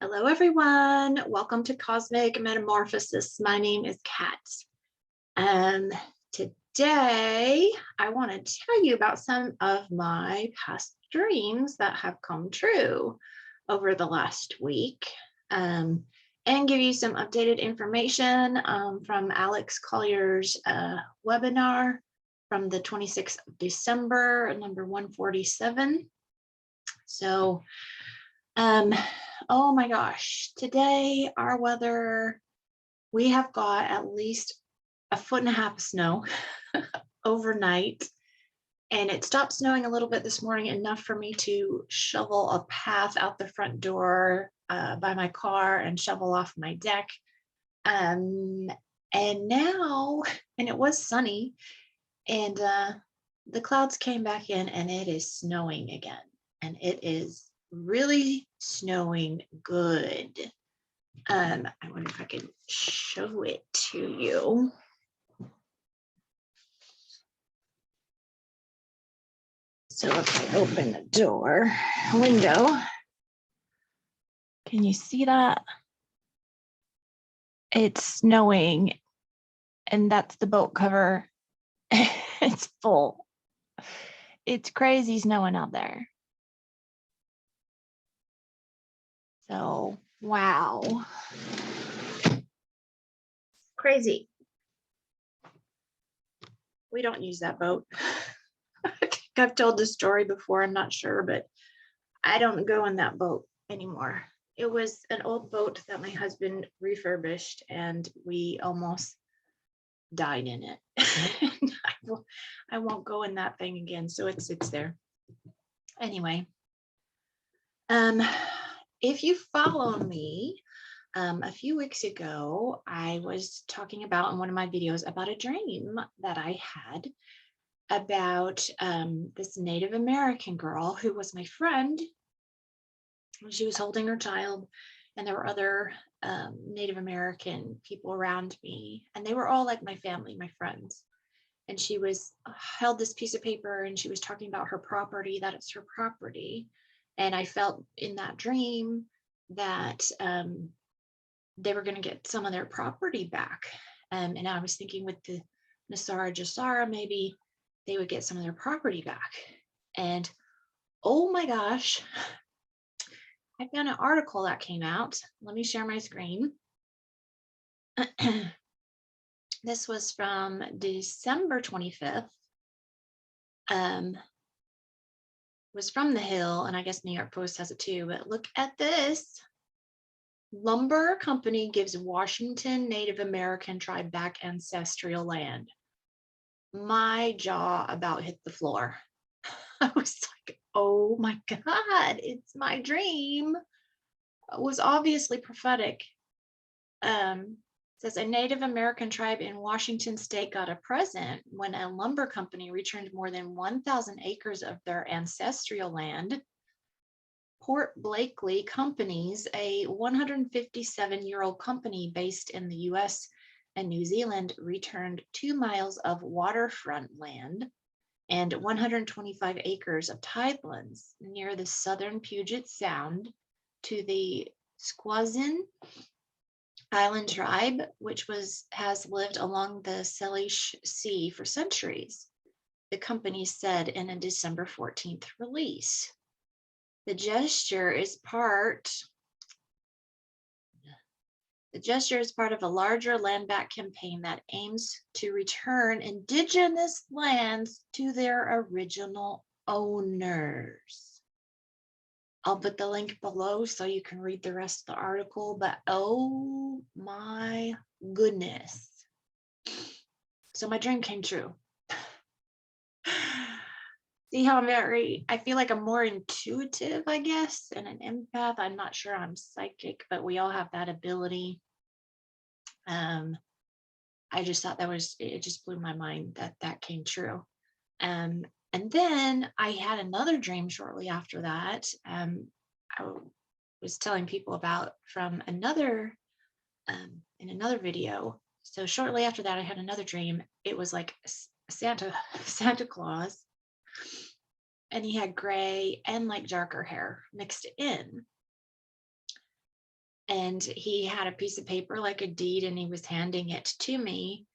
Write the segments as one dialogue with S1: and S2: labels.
S1: Hello, everyone. Welcome to Cosmic Metamorphosis. My name is Kat. Um, Today, I want to tell you about some of my past dreams that have come true over the last week, and give you some updated information from Alex Collier's webinar from the 26th of December, number 147. So, oh my gosh, today our weather, we have got at least 1.5 feet of snow overnight, and it stopped snowing a little bit this morning, enough for me to shovel a path out the front door by my car and shovel off my deck. And now, and it was sunny, and the clouds came back in and it is snowing again, and it is really snowing good. I wonder if I can show it to you. So if I open the window, can you see that? It's snowing, and that's the boat cover. It's full. It's crazy snowing out there. So, wow. Crazy. We don't use that boat. I think I've told this story before, I'm not sure, but I don't go in that boat anymore. It was an old boat that my husband refurbished, and we almost died in it. I won't go in that thing again, so it sits there. Anyway, if you follow me, a few weeks ago, I was talking about in one of my videos about a dream that I had about this Native American girl who was my friend. She was holding her child, and there were other Native American people around me, and they were all like my family, my friends. And she was held this piece of paper, and she was talking about her property, that it's her property. And I felt in that dream that they were going to get some of their property back. And I was thinking with the Nasara Jasara, maybe they would get some of their property back. And oh my gosh, I found an article that came out. Let me share my screen. This was from December 25th. Was from The Hill, and I guess New York Post has it too, but look at this. Lumber company gives Washington Native American tribe back ancestral land. My jaw about hit the floor. I was like, oh my God, it's my dream. It was obviously prophetic. Says a Native American tribe in Washington state got a present when a lumber company returned more than 1,000 acres of their ancestral land. Port Blakely Companies, a 157-year-old company based in the US and New Zealand, returned 2 miles of waterfront land and 125 acres of tidelands near the southern Puget Sound to the Squaxin Island tribe, which has lived along the Salish Sea for centuries, the company said in a December 14th release. The gesture is part of a larger land back campaign that aims to return indigenous lands to their original owners. I'll put the link below so you can read the rest of the article, but oh my goodness. So my dream came true. See how I feel like I'm more intuitive, I guess, and an empath. I'm not sure I'm psychic, but we all have that ability. I just thought it just blew my mind that came true. And then I had another dream shortly after that. I was telling people about from another, in another video. So shortly after that, I had another dream. It was like Santa Claus, and he had gray and like darker hair mixed in. and he had a piece of paper like a deed, and he was handing it to me.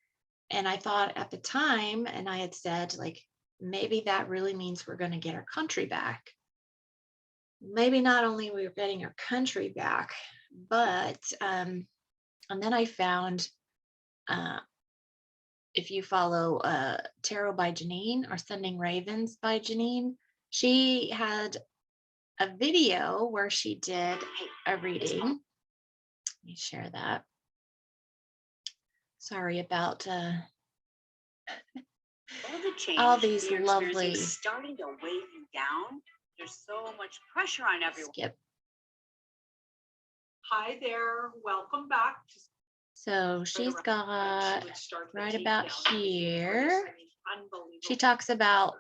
S1: And I thought at the time, and I had said, like, maybe that really means we're going to get our country back. Maybe not only we're getting our country back, but and then I found, if you follow Tarot by Janine or Sending Ravens by Janine, she had a video where she did a reading. Let me share that. Sorry about all these lovely
S2: is starting to weigh you down. There's so much pressure on everyone.
S1: Skip.
S3: Hi there, welcome back.
S1: So she's got right about here. She talks about,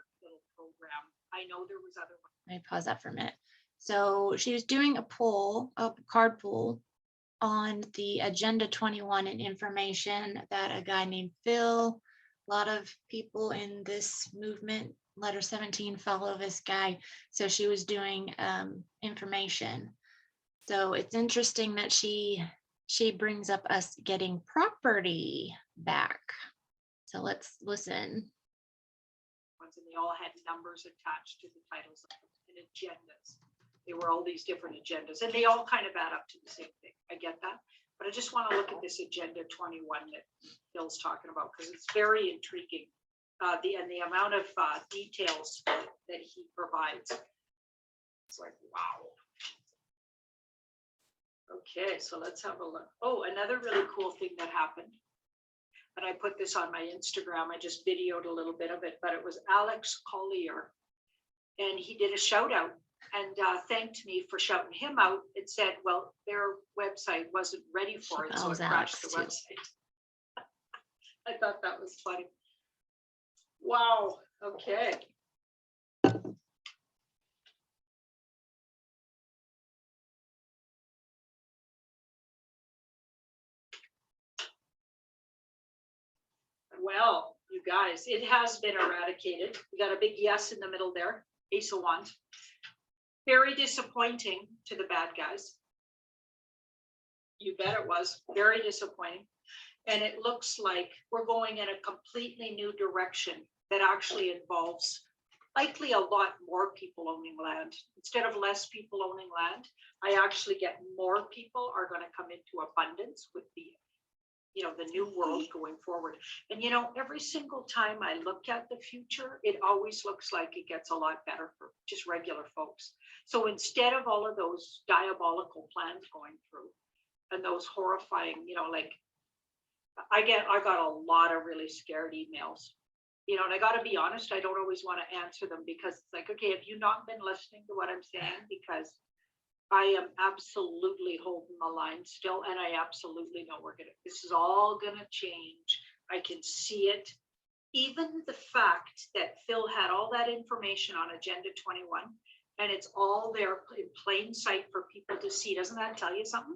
S3: I know there was other.
S1: let me pause that for a minute. So she was doing a poll, a card poll on the Agenda 21 and information that a guy named Phil, a lot of people in this movement, letter 17, follow this guy. So she was doing information. So it's interesting that she brings up us getting property back. So let's listen.
S3: And they all had numbers attached to the titles and agendas. They were all these different agendas, and they all kind of add up to the same thing. I get that, but I just want to look at this Agenda 21 that Phil's talking about, because it's very intriguing. The amount of details that he provides. It's like, wow. Okay, so let's have a look. Oh, another really cool thing that happened, and I put this on my Instagram. I just videoed a little bit of it, but it was Alex Collier, and he did a shout out and thanked me for shouting him out. It said, well, their website wasn't ready for it, so it crashed the website. I thought that was funny. Wow, okay. Well, you guys, it has been eradicated. We got a big yes in the middle there, Ace of Wands. Very disappointing to the bad guys. You bet it was, very disappointing. And it looks like we're going in a completely new direction that actually involves likely a lot more people owning land. Instead of less people owning land, I actually get more people are going to come into abundance with the new world going forward. And every single time I look at the future, it always looks like it gets a lot better for just regular folks. So instead of all of those diabolical plans going through and those horrifying, like I got a lot of really scared emails, and I got to be honest, I don't always want to answer them, because it's like, okay, have you not been listening to what I'm saying? Because I am absolutely holding the line still, and I absolutely know this is all gonna change. I can see it. Even the fact that Phil had all that information on Agenda 21, and it's all there in plain sight for people to see. Doesn't that tell you something?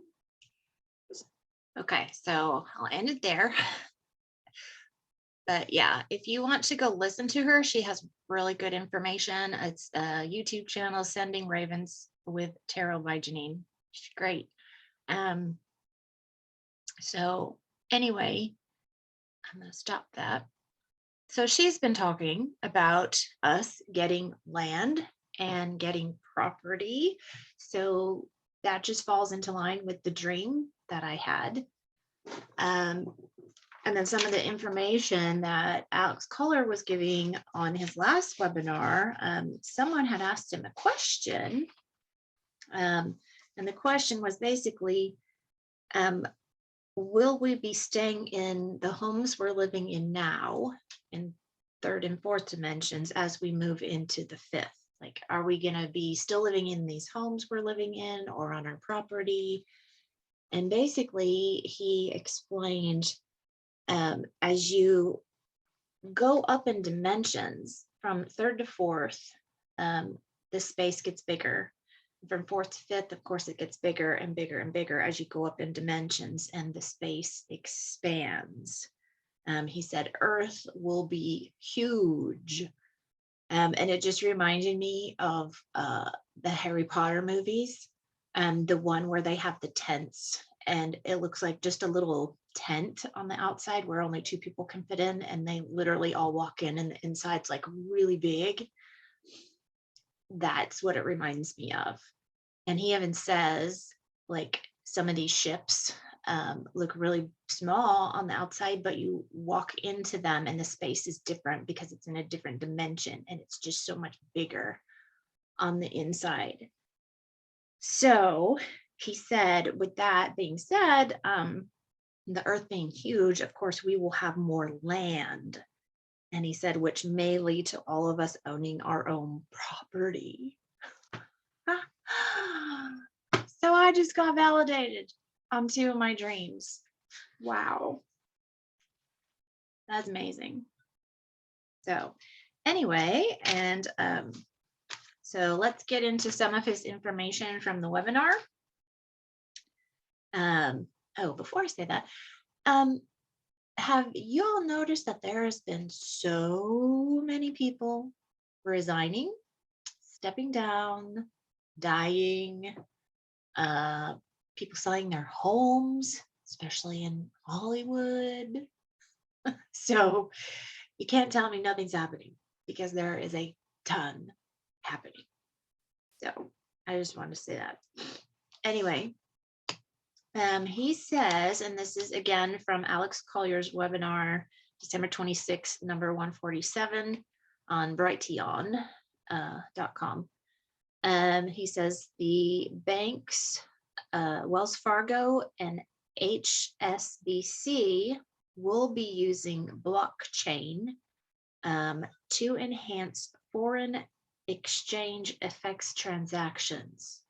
S1: Okay, so I'll end it there. But yeah, if you want to go listen to her, she has really good information. It's a YouTube channel, Sending Ravens with Tarot by Janine. She's great. So anyway, I'm going to stop that. So she's been talking about us getting land and getting property. So that just falls into line with the dream that I had. And then some of the information that Alex Collier was giving on his last webinar, someone had asked him a question. And the question was basically, will we be staying in the homes we're living in now in third and fourth dimensions as we move into the fifth? Like, are we going to be still living in these homes we're living in or on our property? And basically, he explained, as you go up in dimensions from third to fourth, the space gets bigger. From fourth to fifth, of course, it gets bigger and bigger and bigger as you go up in dimensions, and the space expands. He said Earth will be huge. And it just reminded me of the Harry Potter movies. the one where they have the tents, and it looks like just a little tent on the outside where only 2 people can fit in, and they literally all walk in, and the inside's like really big. That's what it reminds me of. And he even says, like, some of these ships look really small on the outside, but you walk into them and the space is different because it's in a different dimension, and it's just so much bigger on the inside. So he said, with that being said, the earth being huge, of course, we will have more land. And he said, which may lead to all of us owning our own property. So I just got validated on 2 of my dreams. Wow. That's amazing. So anyway, and so let's get into some of his information from the webinar. Oh, before I say that, have you all noticed that there has been so many people resigning, stepping down, dying, people selling their homes, especially in Hollywood? So you can't tell me nothing's happening, because there is a ton happening. So I just wanted to say that. Anyway, he says, and this is again from Alex Collier's webinar, December 26, number 147 on brighteon.com. He says the banks, Wells Fargo and HSBC, will be using blockchain to enhance foreign exchange FX transactions.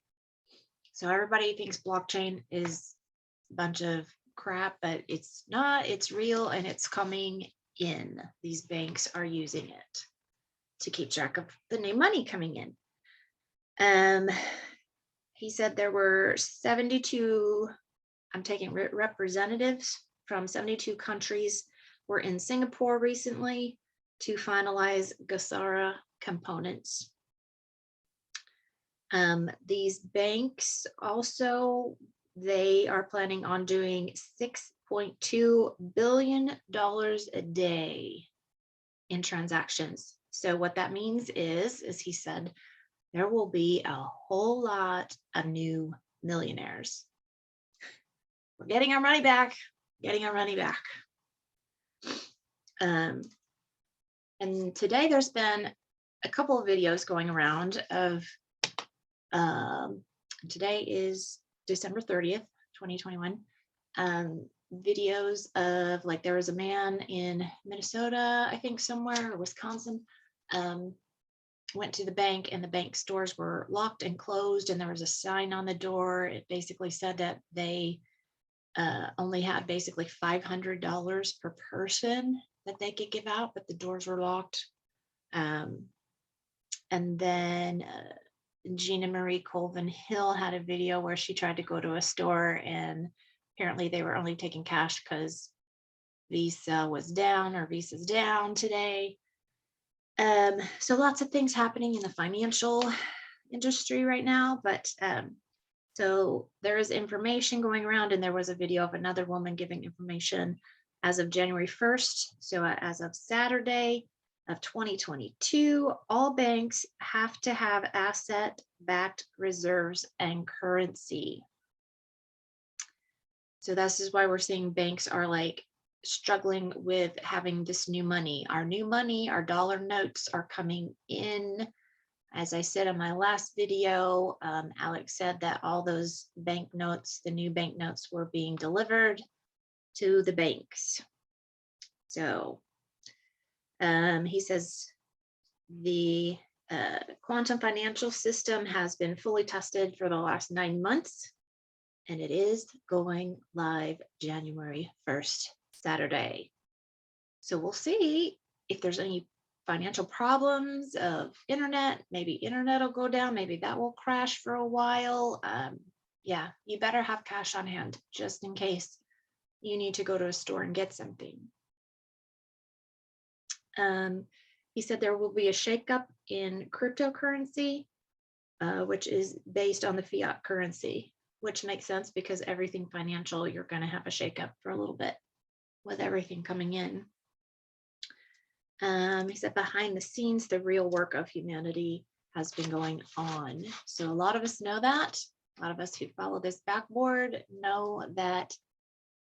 S1: So everybody thinks blockchain is a bunch of crap, but it's not. It's real, and it's coming in. These banks are using it to keep track of the new money coming in. He said there were 72, I'm taking representatives from 72 countries were in Singapore recently to finalize GASARA components. These banks also, they are planning on doing $6.2 billion a day in transactions. So what that means is, as he said, there will be a whole lot of new millionaires. We're getting our money back, getting our money back. And today there's been a couple of videos going around of, today is December 30th, 2021. Videos of, like, there was a man in Minnesota, I think somewhere, or Wisconsin, went to the bank, and the bank stores were locked and closed, and there was a sign on the door. It basically said that they only had basically $500 per person that they could give out, but the doors were locked. And then Gina Marie Colvin Hill had a video where she tried to go to a store, and apparently they were only taking cash because Visa was down, or Visa's down today. So lots of things happening in the financial industry right now, but so there is information going around, and there was a video of another woman giving information as of January 1st. So as of Saturday of 2022, all banks have to have asset-backed reserves and currency. So this is why we're seeing banks are like struggling with having this new money. Our new money, our dollar notes are coming in. As I said in my last video, Alex said that all those bank notes, the new bank notes, were being delivered to the banks. So he says the quantum financial system has been fully tested for the last 9 months, and it is going live January 1st, Saturday. So we'll see if there's any financial problems of internet. Maybe internet will go down, maybe that will crash for a while. Yeah, you better have cash on hand just in case you need to go to a store and get something. He said there will be a shakeup in cryptocurrency. which is based on the fiat currency, which makes sense because everything financial, you're going to have a shakeup for a little bit with everything coming in. He said behind the scenes, the real work of humanity has been going on. So a lot of us know that. A lot of us who follow this backboard know that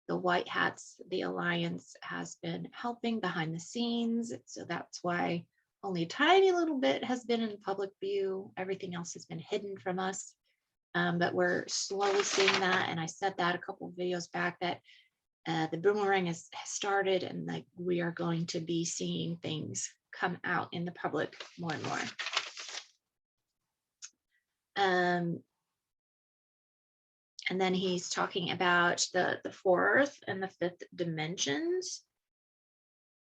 S1: the White Hats, the Alliance, has been helping behind the scenes. So that's why only a tiny little bit has been in public view. Everything else has been hidden from us. But we're slowly seeing that. And I said that a couple of videos back that the boomerang has started, and like we are going to be seeing things come out in the public more and more. And then he's talking about the fourth and the fifth dimensions.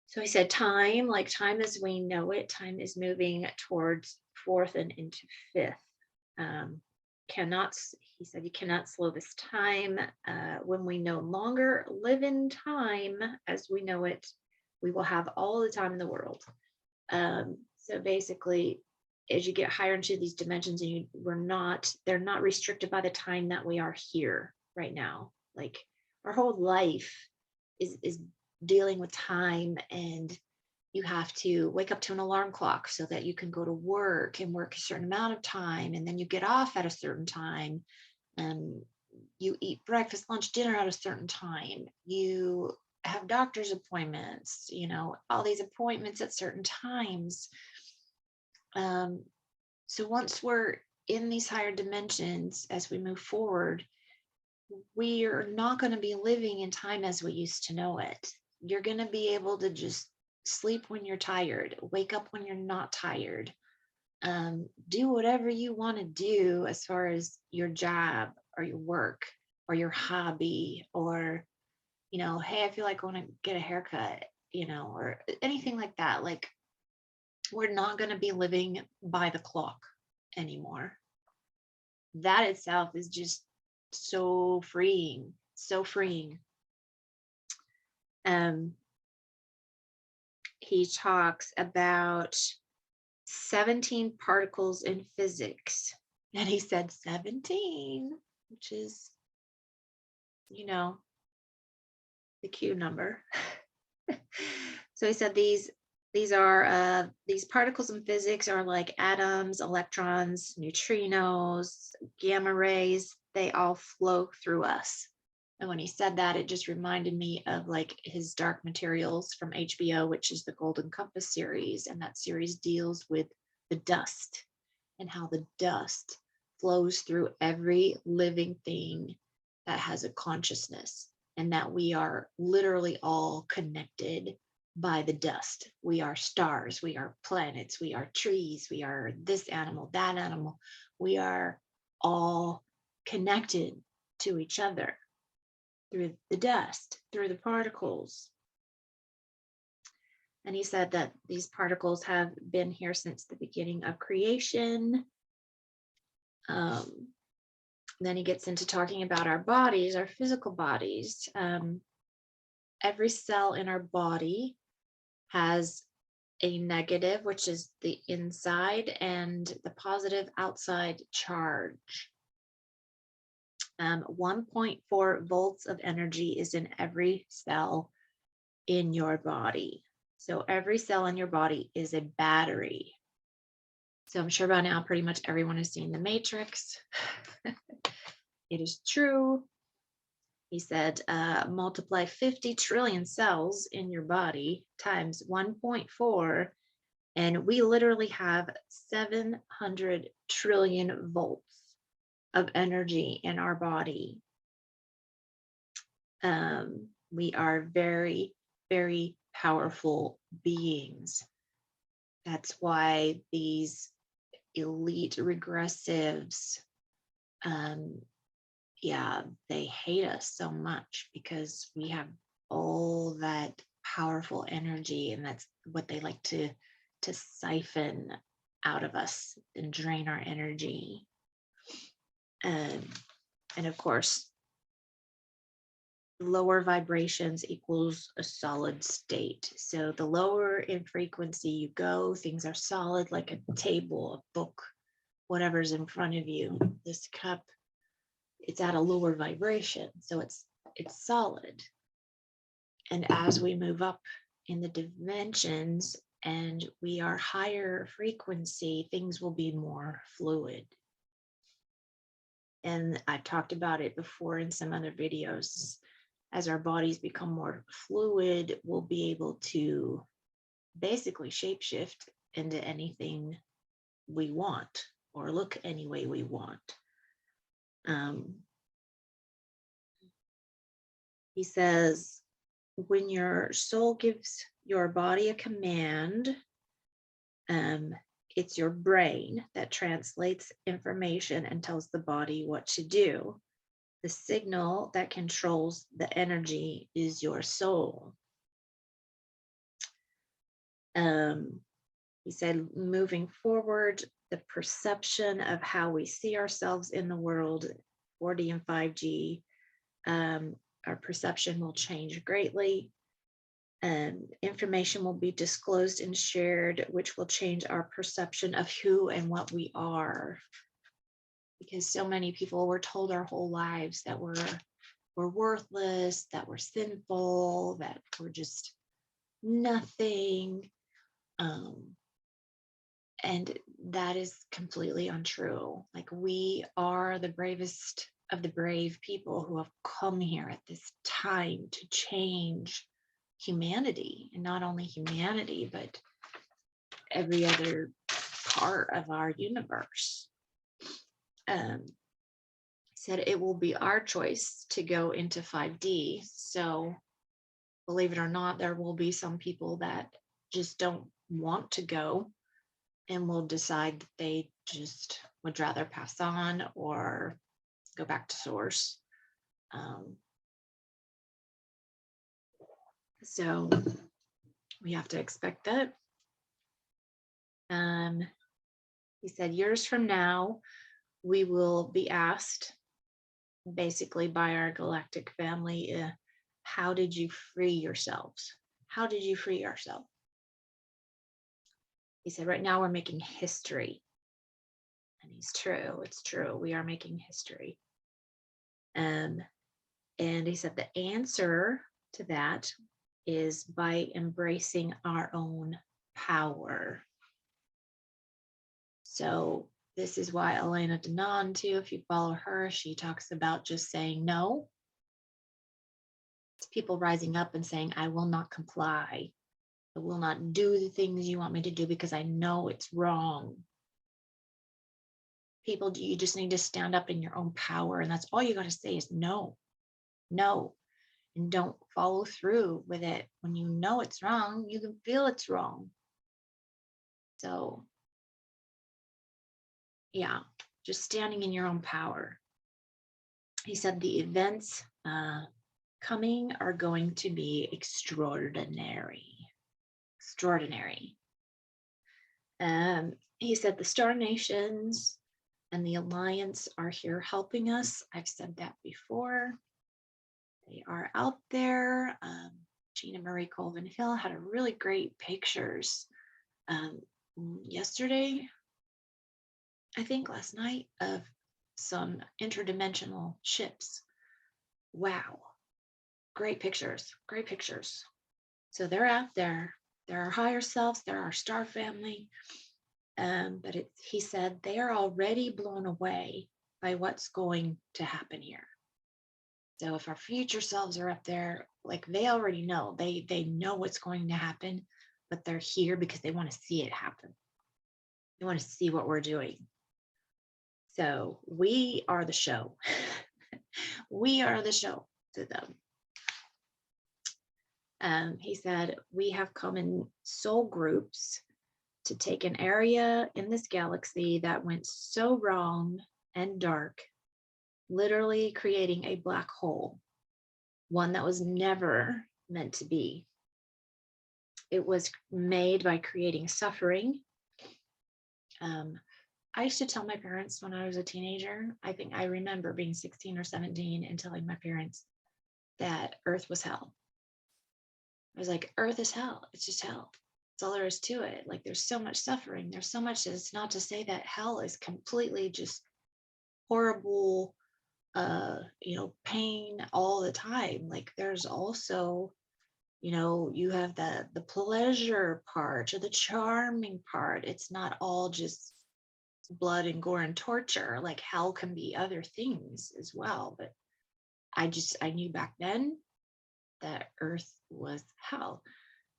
S1: So he said time, like time as we know it, time is moving towards fourth and into fifth. He said, you cannot slow this time. When we no longer live in time as we know it, we will have all the time in the world. So basically, as you get higher into these dimensions, and they're not restricted by the time that we are here right now. Like our whole life is dealing with time, and you have to wake up to an alarm clock so that you can go to work and work a certain amount of time, and then you get off at a certain time, and you eat breakfast, lunch, dinner at a certain time. You have doctor's appointments, all these appointments at certain times. So once we're in these higher dimensions, as we move forward, we are not going to be living in time as we used to know it. You're going to be able to just sleep when you're tired, wake up when you're not tired, do whatever you want to do as far as your job or your work or your hobby, or, hey, I feel like I want to get a haircut, or anything like that. Like, we're not going to be living by the clock anymore. That itself is just so freeing, so freeing. He talks about 17 particles in physics, and he said 17, which is, the Q number. So he said these particles in physics are like atoms, electrons, neutrinos, gamma rays. They all flow through us. And when he said that, it just reminded me of like his Dark Materials from HBO, which is the Golden Compass series. And that series deals with the dust and how the dust flows through every living thing that has a consciousness, and that we are literally all connected by the dust. We are stars, we are planets, we are trees, we are this animal, that animal. We are all connected to each other through the dust, through the particles. And he said that these particles have been here since the beginning of creation. Then he gets into talking about our bodies, our physical bodies. Every cell in our body has a negative, which is the inside, and the positive outside charge. 1.4 volts of energy is in every cell in your body. So every cell in your body is a battery. So I'm sure by now pretty much everyone has seen The Matrix. It is true. He said, multiply 50 trillion cells in your body times 1.4, and we literally have 700 trillion volts of energy in our body. We are very, very powerful beings. That's why these elite regressives, they hate us so much, because we have all that powerful energy, and that's what they like to siphon out of us and drain our energy. And of course, lower vibrations equals a solid state. So the lower in frequency you go, things are solid, like a table, a book, whatever's in front of you. This cup, it's at a lower vibration, so it's solid. And as we move up in the dimensions and we are higher frequency, things will be more fluid. And I talked about it before in some other videos. As our bodies become more fluid, we'll be able to basically shapeshift into anything we want or look any way we want. He says, when your soul gives your body a command, it's your brain that translates information and tells the body what to do. The signal that controls the energy is your soul. He said, moving forward, the perception of how we see ourselves in the world, 4D and 5G, our perception will change greatly. Information will be disclosed and shared, which will change our perception of who and what we are. Because so many people were told our whole lives that we're worthless, that we're sinful, that we're just nothing. And that is completely untrue. Like, we are the bravest of the brave people who have come here at this time to change humanity, and not only humanity, but every other part of our universe. Said it will be our choice to go into 5D. So believe it or not, there will be some people that just don't want to go and will decide that they just would rather pass on or go back to source. So we have to expect that. He said, years from now, we will be asked basically by our galactic family, how did you free yourselves? How did you free yourself? He said, right now we're making history. And he's true. It's true. We are making history. And he said the answer to that is by embracing our own power. So this is why Elena Denon, too, if you follow her, she talks about just saying no. It's people rising up and saying, I will not comply. I will not do the things you want me to do because I know it's wrong. People, you just need to stand up in your own power. And that's all you got to say is no, no. And don't follow through with it. When you know it's wrong, you can feel it's wrong. So, yeah, just standing in your own power. He said the events coming are going to be extraordinary. Extraordinary. He said the Star Nations and the Alliance are here helping us. I've said that before. They are out there. Gina Marie Colvin Hill had a really great pictures yesterday, I think last night, of some interdimensional ships. Wow. Great pictures, great pictures. So they're out there. They're our higher selves. They're our star family. But he said they are already blown away by what's going to happen here. So if our future selves are up there, like, they already know, they know what's going to happen, but they're here because they want to see it happen. They want to see what we're doing. So we are the show. We are the show to them. He said, we have come in soul groups to take an area in this galaxy that went so wrong and dark, literally creating a black hole, one that was never meant to be. It was made by creating suffering. I used to tell my parents when I was a teenager, I think I remember being 16 or 17 and telling my parents that Earth was hell. I was like, Earth is hell. It's just hell. That's all there is to it. Like there's so much suffering. There's so much. It's not to say that hell is completely just horrible, pain all the time. Like there's also, you have the pleasure part or the charming part. It's not all just blood and gore and torture. Like hell can be other things as well. But I knew back then that earth was hell.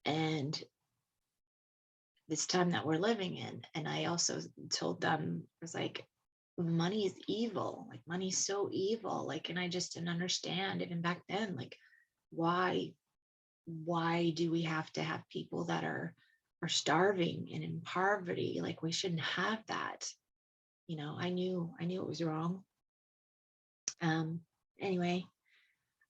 S1: And this time that we're living in. And I also told them, I was like, money is evil. Like money's so evil. Like, and I just didn't understand even back then, like why do we have to have people that are starving and in poverty? Like we shouldn't have that. I knew it was wrong. Anyway,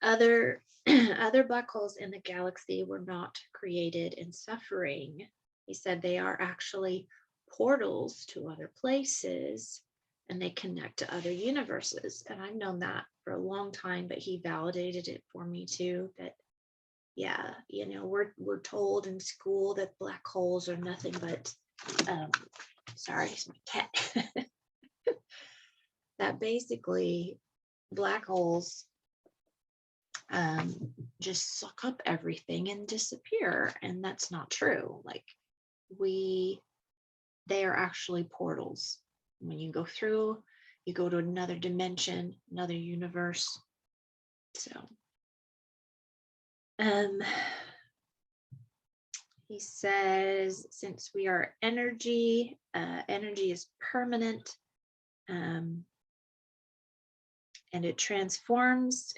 S1: other other black holes in the galaxy were not created in suffering. He said they are actually portals to other places and they connect to other universes. And I've known that for a long time, but he validated it for me too, that yeah, we're told in school that black holes are nothing but sorry, it's my cat. That basically black holes just suck up everything and disappear, and that's not true. Like they are actually portals. When you go through, you go to another dimension, another universe. So he says, since we are energy, energy is permanent, and it transforms.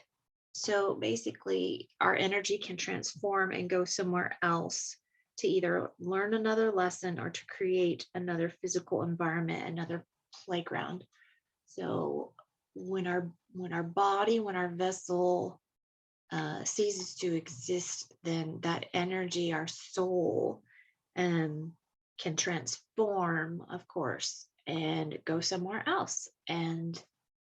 S1: So basically, our energy can transform and go somewhere else to either learn another lesson or to create another physical environment, another playground. So when our body, when our vessel ceases to exist, then that energy, our soul, can transform, of course, and go somewhere else and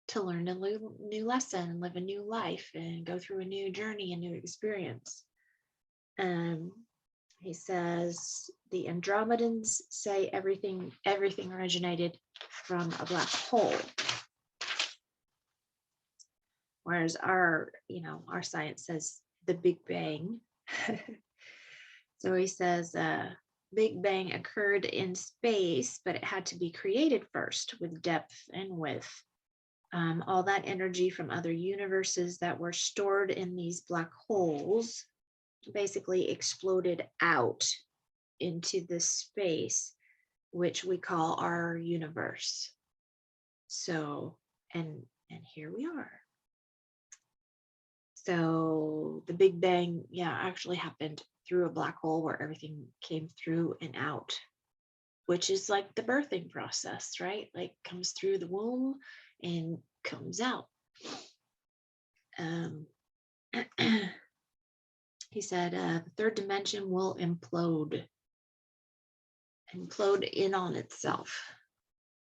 S1: to learn a new lesson and live a new life and go through a new journey, a new experience. He says the Andromedans say everything originated from a black hole. Whereas our science says the Big Bang. So he says Big Bang occurred in space, but it had to be created first with depth and width. All that energy from other universes that were stored in these black holes basically exploded out into this space, which we call our universe. So, and here we are. So the Big Bang, actually happened through a black hole where everything came through and out, which is like the birthing process, right? Like comes through the womb and comes out. He said the third dimension will implode in on itself,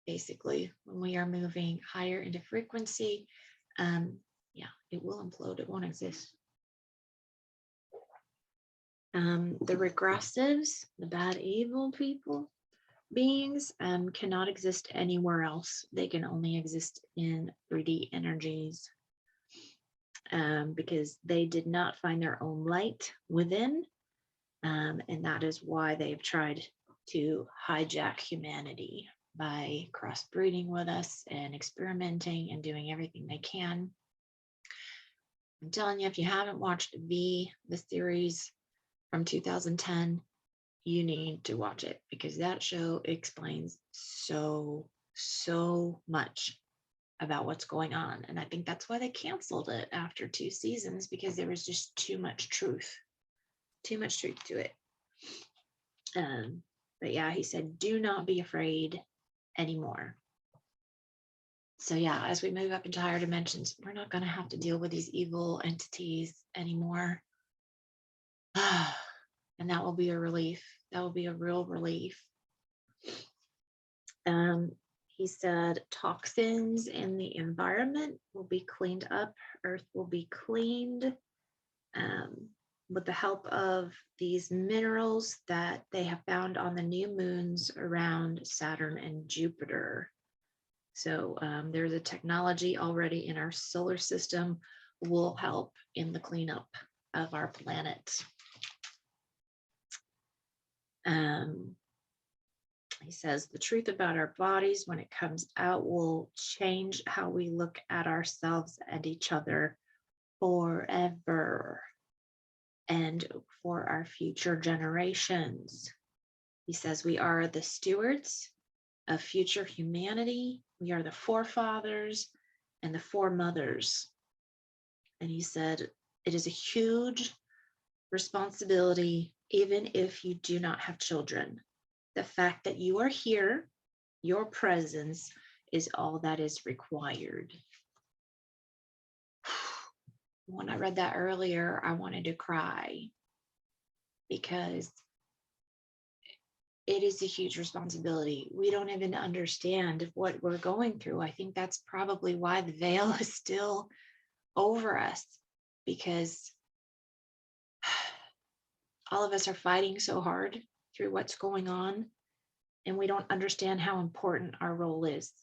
S1: basically, when we are moving higher into frequency. It will implode. It won't exist. The regressives, the bad, evil beings, cannot exist anywhere else. They can only exist in 3D energies, because they did not find their own light within, and that is why they've tried to hijack humanity by crossbreeding with us and experimenting and doing everything they can. I'm telling you, if you haven't watched the series from 2010, you need to watch it, because that show explains so much about what's going on. And I think that's why they canceled it after 2 seasons, because there was just too much truth to it. But yeah, he said, do not be afraid anymore. So yeah, as we move up into higher dimensions, we're not going to have to deal with these evil entities anymore. And that will be a relief. That will be a real relief. He said toxins in the environment will be cleaned up. Earth will be cleaned. with the help of these minerals that they have found on the new moons around Saturn and Jupiter. So there's a technology already in our solar system will help in the cleanup of our planet. He says the truth about our bodies when it comes out will change how we look at ourselves and each other forever and for our future generations. He says we are the stewards of future humanity. We are the forefathers and the foremothers. And he said it is a huge responsibility, even if you do not have children. The fact that you are here, your presence is all that is required. When I read that earlier, I wanted to cry because it is a huge responsibility. We don't even understand what we're going through. I think that's probably why the veil is still over us, because all of us are fighting so hard through what's going on, and we don't understand how important our role is.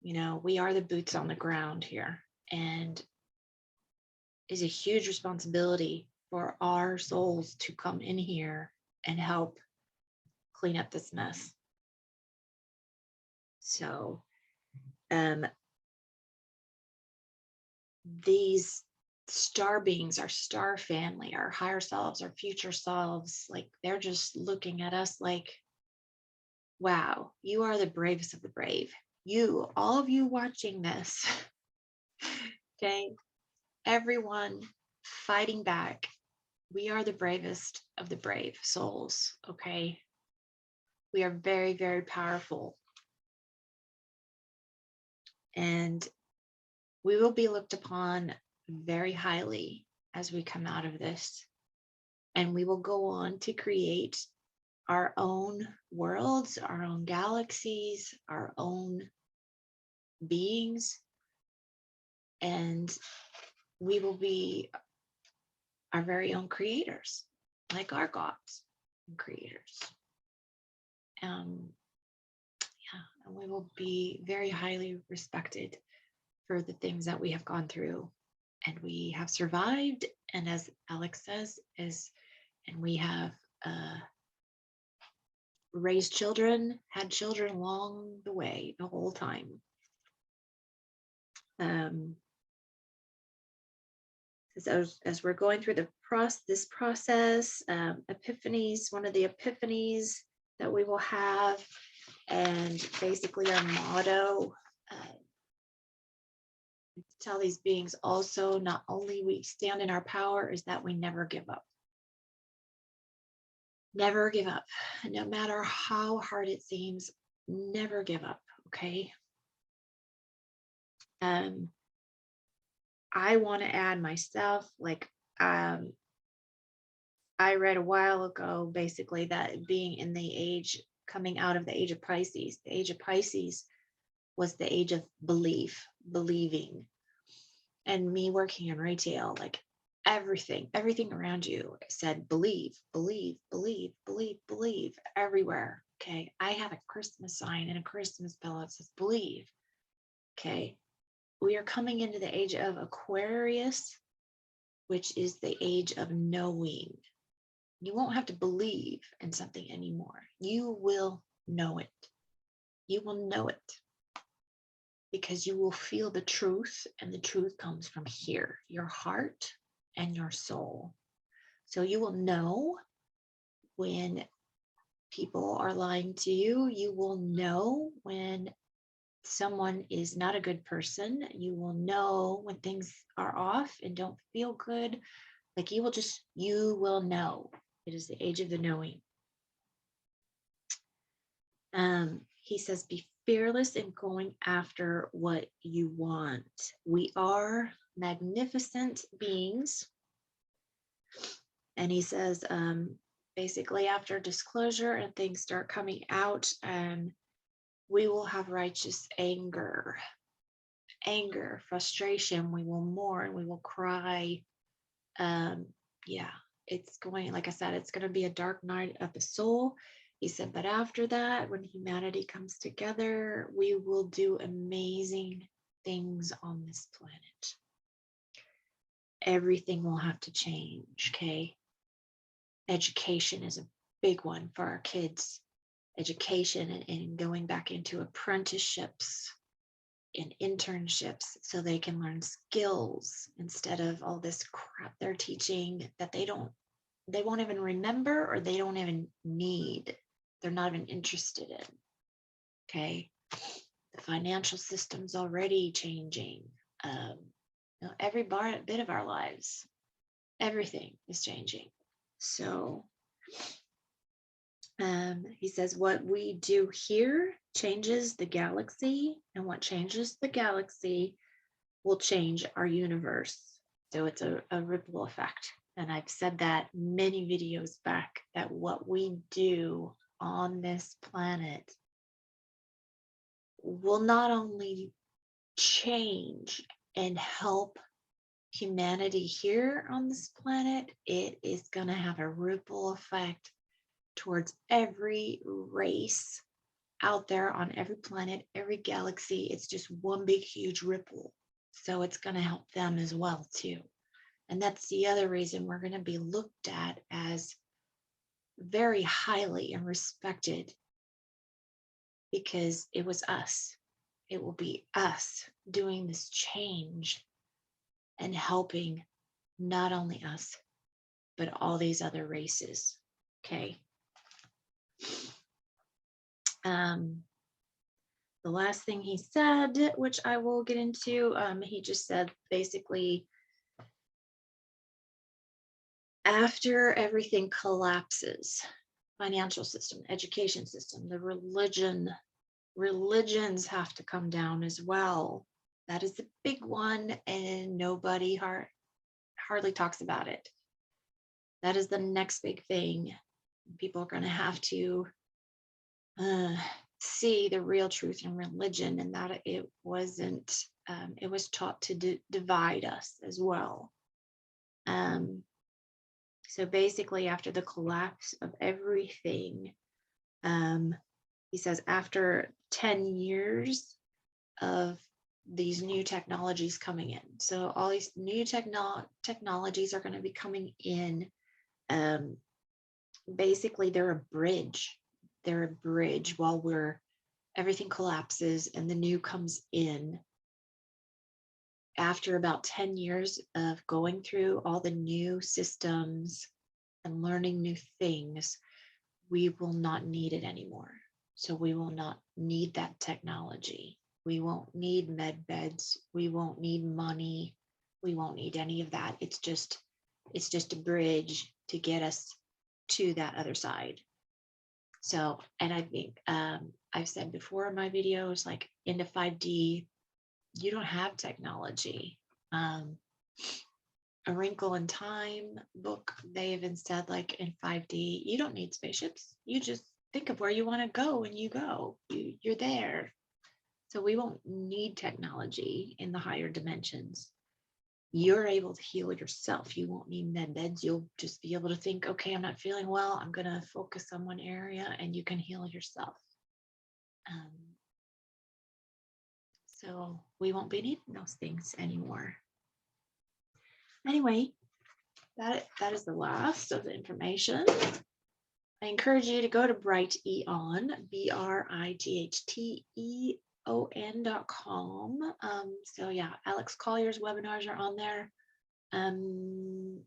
S1: You know, we are the boots on the ground here, and it's a huge responsibility for our souls to come in here and help clean up this mess. So these star beings, our star family, our higher selves, our future selves, like they're just looking at us like, wow, you are the bravest of the brave. You, all of you watching this, okay, everyone fighting back, we are the bravest of the brave souls, okay? We are very, very powerful. And we will be looked upon very highly as we come out of this. And we will go on to create our own worlds, our own galaxies, our own beings. And we will be our very own creators, like our gods and creators. Yeah, and we will be very highly respected for the things that we have gone through, and we have survived. And as Alex says, and we have raised children, had children along the way, the whole time. As we're going through this process, epiphanies, one of the epiphanies that we will have, and basically our motto, to tell these beings also, not only we stand in our power, is that we never give up. Never give up, no matter how hard it seems, never give up, okay? I want to add myself, like, I read a while ago, basically, that being in the age, coming out of the age of Pisces, the age of Pisces was the age of believing. And me working in retail, like everything around you said, believe, believe, believe, believe, believe, everywhere. Okay. I have a Christmas sign and a Christmas bell that says believe. Okay. We are coming into the age of Aquarius, which is the age of knowing. You won't have to believe in something anymore. You will know it. You will know it because you will feel the truth, and the truth comes from here, your heart and your soul. So you will know when people are lying to you. You will know when someone is not a good person. You will know when things are off and don't feel good. Like you will know. It is the age of the knowing. He says, be fearless in going after what you want. We are magnificent beings. And he says, basically after disclosure and things start coming out, we will have righteous anger, frustration. We will mourn, we will cry. yeah, it's going, like I said, it's going to be a dark night of the soul. He said, but after that, when humanity comes together, we will do amazing things on this planet. Everything will have to change, okay? Education is a big one for our kids. Education and going back into apprenticeships and internships so they can learn skills instead of all this crap they're teaching that they won't even remember or they don't even need. They're not even interested in. Okay. The financial system's already changing. Every bit of our lives, everything is changing. So he says, what we do here changes the galaxy, and what changes the galaxy will change our universe. So it's a ripple effect. And I've said that many videos back, that what we do on this planet will not only change and help humanity here on this planet, it is going to have a ripple effect towards every race out there on every planet, every galaxy. It's just one big, huge ripple. So it's going to help them as well, too. And that's the other reason we're going to be looked at as very highly and respected, because it was us. It will be us doing this change and helping not only us, but all these other races. Okay. The last thing he said, which I will get into, he just said basically, after everything collapses, financial system, education system, the religions have to come down as well. That is the big one, and nobody hardly talks about it. That is the next big thing. People are going to have to see the real truth in religion, and that it wasn't, it was taught to divide us as well. So basically, after the collapse of everything, he says after 10 years of these new technologies coming in, so all these new technologies are going to be coming in. Basically, they're a bridge. They're a bridge while everything collapses and the new comes in. After about 10 years of going through all the new systems and learning new things, we will not need it anymore. So we will not need that technology. We won't need med beds. We won't need money. We won't need any of that. It's just a bridge to get us to that other side. So, and I think I've said before in my videos, like into 5D, you don't have technology. A Wrinkle in Time book, they even said, like, in 5D, you don't need spaceships. You just think of where you want to go and you go. You're there. So we won't need technology in the higher dimensions. You're able to heal yourself. You won't need med beds. You'll just be able to think, okay, I'm not feeling well. I'm going to focus on one area, and you can heal yourself. So we won't be needing those things anymore. Anyway, that is the last of the information. I encourage you to go to Brighton, BRIGHTEON.com. So yeah, Alex Collier's webinars are on there.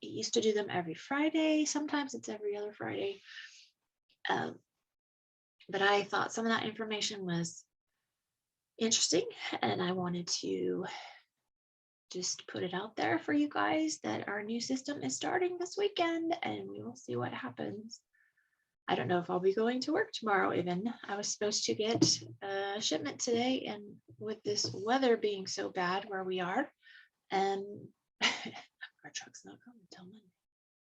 S1: He used to do them every Friday. Sometimes it's every other Friday. But I thought some of that information was interesting, and I wanted to just put it out there for you guys that our new system is starting this weekend, and we will see what happens. I don't know if I'll be going to work tomorrow even. I was supposed to get a shipment today, and with this weather being so bad where we are, and our truck's not coming until Monday.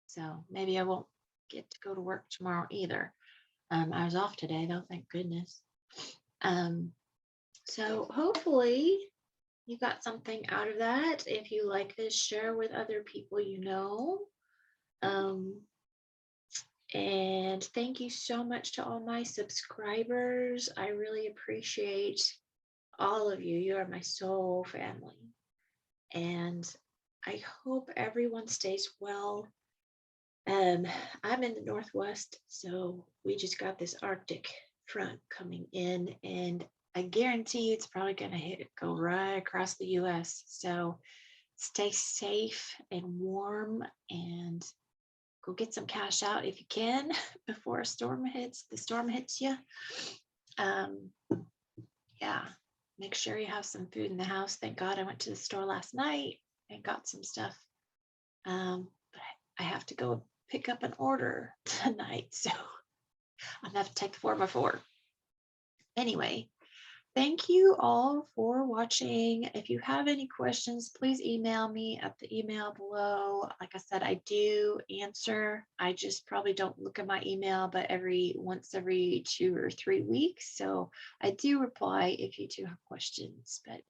S1: So maybe I won't get to go to work tomorrow either. I was off today though, thank goodness. So hopefully you got something out of that. If you like this, share with other people you know. And thank you so much to all my subscribers. I really appreciate all of you. You are my soul family. And I hope everyone stays well. I'm in the Northwest, so we just got this Arctic front coming in, and I guarantee you it's probably going to go right across the US. So stay safe and warm, and go get some cash out if you can before the storm hits you. Yeah, make sure you have some food in the house. Thank God I went to the store last night and got some stuff. But I have to go pick up an order tonight, so I'm gonna have to take the 4x4. Anyway, thank you all for watching. If you have any questions, please email me at the email below. Like I said, I do answer. I just probably don't look at my email, but once every 2 or 3 weeks. So I do reply if you do have questions. But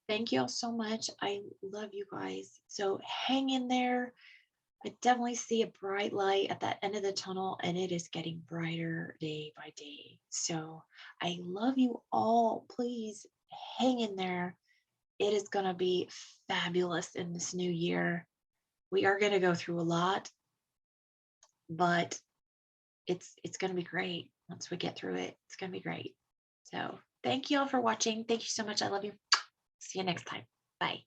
S1: thank you all so much. I love you guys. So hang in there. I definitely see a bright light at that end of the tunnel, and it is getting brighter day by day. So I love you all. Please hang in there. It is going to be fabulous in this new year. We are going to go through a lot, but it's going to be great. Once we get through it, it's going to be great. So thank you all for watching. Thank you so much. I love you. See you next time. Bye.